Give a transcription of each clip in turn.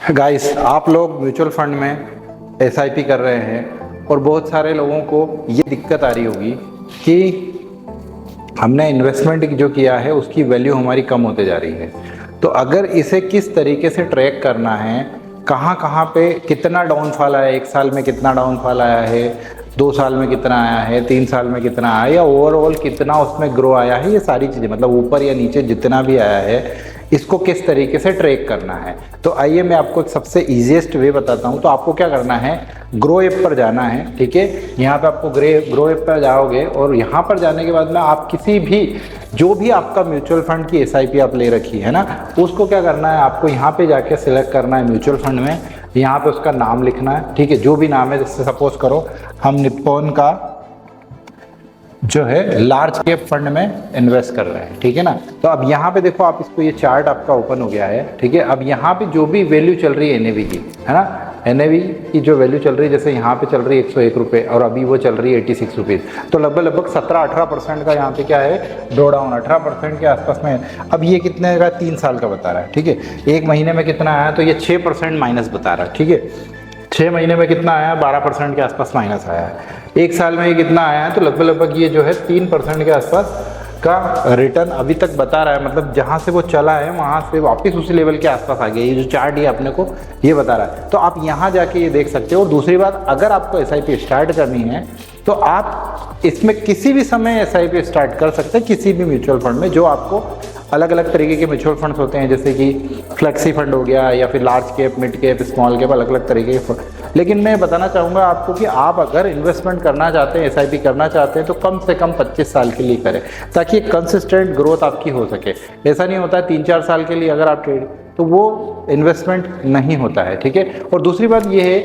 Guys, आप लोग mutual fund में एसआईपी कर रहे हैं और बहुत सारे लोगों को ये दिक्कत आ रही होगी कि हमने इन्वेस्टमेंट जो किया है उसकी वैल्यू हमारी कम होते जा रही है। तो अगर इसे किस तरीके से ट्रैक करना है, कहाँ पे कितना डाउनफॉल आया, 1 साल में कितना डाउनफॉल आया है, 2 साल में कितना आया है, 3 साल में कितना आया या ओवरऑल कितना उसमें ग्रो आया है, ये सारी चीज़ें मतलब ऊपर या नीचे जितना भी आया है इसको किस तरीके से ट्रैक करना है। तो आइए मैं आपको एक सबसे ईजीएस्ट वे बताता हूँ। तो आपको क्या करना है, ग्रो ऐप पर जाना है। ठीक है, यहाँ पे आपको ग्रो ऐप पर जाओगे और यहाँ पर जाने के बाद में आप किसी भी जो भी आपका म्यूचुअल फंड की एसआईपी आप ले रखी है ना, उसको क्या करना है, आपको यहाँ पे जाके सिलेक्ट करना है म्यूचुअल फंड में। यहाँ पे उसका नाम लिखना है। ठीक है, जो भी नाम है, जैसे सपोज करो हम निप्पॉन का जो है लार्ज कैप फंड में इन्वेस्ट कर रहे हैं। ठीक है ना, तो अब यहाँ पे देखो आप इसको, ये चार्ट आपका ओपन हो गया है। ठीक है, अब यहाँ पे जो भी वैल्यू चल रही है एनएवी की, है ना, एनएवी की जो वैल्यू चल रही है, जैसे यहाँ पे चल रही है 101 रुपये और अभी वो चल रही है 86 रुपीज़, तो लगभग 17-18% का यहाँ पे क्या है, ड्रॉ डाउन 18% के आसपास में है। अब ये कितने का, 3 साल का बता रहा है। ठीक है, 1 महीने में कितना आया, तो ये 6% माइनस बता रहा है। ठीक है, 6 महीने में कितना आया, 12% के आसपास माइनस आया है। 1 साल में ये कितना आया है, तो लगभग ये जो है 3% के आसपास का रिटर्न अभी तक बता रहा है। मतलब जहाँ से वो चला है वहाँ से वापस उसी लेवल के आसपास आ गया। ये जो चार्ट ये अपने को ये बता रहा है, तो आप यहाँ जाके ये देख सकते हो। और दूसरी बात, अगर आपको एसआईपी स्टार्ट करनी है तो आप इसमें किसी भी समय एसआईपी स्टार्ट कर सकते हैं, किसी भी म्यूचुअल फंड में। जो आपको अलग अलग तरीके के म्यूचुअल फंड्स होते हैं, जैसे कि फ्लेक्सी फंड हो गया या फिर large cap, mid cap, small cap, अलग अलग तरीके के फंड। लेकिन मैं बताना चाहूँगा आपको कि आप अगर इन्वेस्टमेंट करना चाहते हैं, एसआईपी करना चाहते हैं, तो कम से कम 25 साल के लिए करें, ताकि एक कंसिस्टेंट ग्रोथ आपकी हो सके। ऐसा नहीं होता है 3-4 साल के लिए अगर आप ट्रेड, तो वो इन्वेस्टमेंट नहीं होता है। ठीक है, और दूसरी बात ये है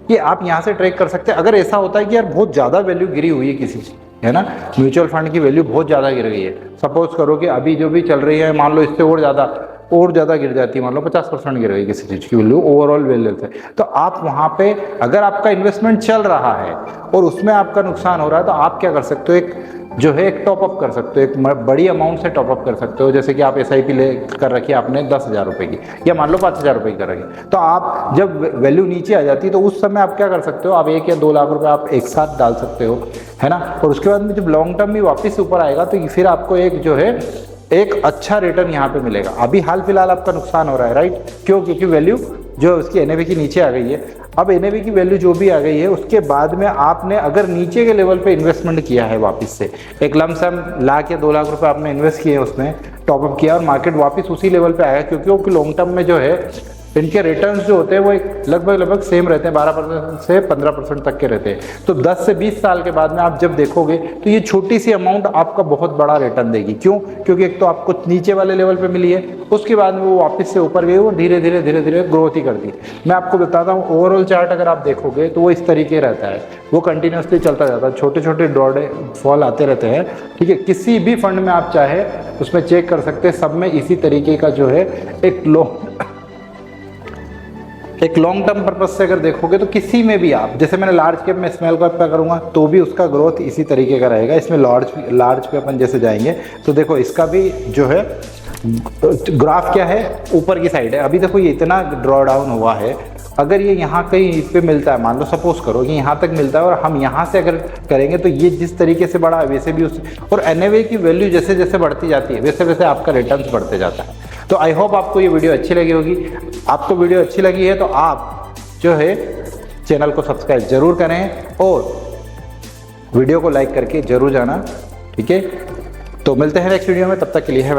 कि आप यहाँ से ट्रैक कर सकते हैं। अगर ऐसा होता है कि यार बहुत ज़्यादा वैल्यू गिरी हुई है किसी चीज़, है ना, म्यूचुअल फंड की वैल्यू बहुत ज़्यादा गिर गई है, सपोज करो कि अभी जो भी चल रही है, मान लो इससे और ज़्यादा गिर जाती है, मान लो 50% गिर गई किसी चीज़ की वैल्यू ओवरऑल वैल्यू से, तो आप वहाँ पे अगर आपका इन्वेस्टमेंट चल रहा है और उसमें आपका नुकसान हो रहा है, तो आप क्या कर सकते हो, एक जो है एक टॉपअप कर सकते हो, एक बड़ी अमाउंट से टॉपअप कर सकते हो। जैसे कि आप एसआईपी ले कर रखी है आपने 10,000 रुपये की, या मान लो 5,000 रुपये की कर रखी, तो आप जब वैल्यू नीचे आ जाती है तो उस समय आप क्या कर सकते हो, आप 1 या 2 लाख रुपए आप एक साथ डाल सकते हो, है ना। और उसके बाद में जब लॉन्ग टर्म में वापस ऊपर आएगा तो फिर आपको एक जो है एक अच्छा रिटर्न यहाँ पे मिलेगा। अभी हाल फिलहाल आपका नुकसान हो रहा है, राइट, क्यों, क्योंकि वैल्यू जो उसकी एनएवी की नीचे आ गई है। अब एनएवी की वैल्यू जो भी आ गई है, उसके बाद में आपने अगर नीचे के लेवल पे इन्वेस्टमेंट किया है, वापस से एक लमसम 1 लाख या 2 लाख रुपए आपने इन्वेस्ट किए, उसमें टॉपअप किया और मार्केट वापस उसी लेवल पे आया, क्योंकि वो लॉन्ग टर्म में जो है इनके रिटर्न्स जो होते हैं वो एक लगभग सेम रहते हैं, 12% से 15% तक के रहते हैं। तो 10 से 20 साल के बाद में आप जब देखोगे तो ये छोटी सी अमाउंट आपका बहुत बड़ा रिटर्न देगी। क्यों, क्योंकि एक तो आपको नीचे वाले लेवल पे मिली है, उसके बाद में वो वापस से ऊपर गई, वो धीरे धीरे ग्रोथ ही करती। मैं आपको बताता हूँ, ओवरऑल चार्ट अगर आप देखोगे तो वो इस तरीके रहता है, वो कंटिन्यूसली चलता जाता है, छोटे छोटे डॉट फॉल आते रहते हैं। ठीक है, किसी भी फंड में आप चाहे उसमें चेक कर सकते हैं, सब में इसी तरीके का जो है एक लॉन्ग टर्म पर्पज से अगर देखोगे तो किसी में भी आप, जैसे मैंने लार्ज कैप में स्मॉल कैप पे करूँगा तो भी उसका ग्रोथ इसी तरीके का रहेगा। इसमें लार्ज पे अपन जैसे जाएंगे तो देखो इसका भी जो है ग्राफ क्या है, ऊपर की साइड है। अभी देखो ये इतना ड्रॉ डाउन हुआ है, अगर ये यहाँ कहीं पे मिलता है, मान लो सपोज करो कि यहाँ तक मिलता है और हम यहाँ से अगर करेंगे तो ये जिस तरीके से बढ़ा वैसे भी उस, और एनएवी की वैल्यू जैसे जैसे बढ़ती जाती है वैसे वैसे आपका रिटर्न्स बढ़ते जाता है। तो आई होप आपको ये वीडियो अच्छी लगी होगी। आपको वीडियो अच्छी लगी है तो आप जो है चैनल को सब्सक्राइब जरूर करें और वीडियो को लाइक करके जरूर जाना। ठीक है, तो मिलते हैं नेक्स्ट वीडियो में, तब तक के लिए है।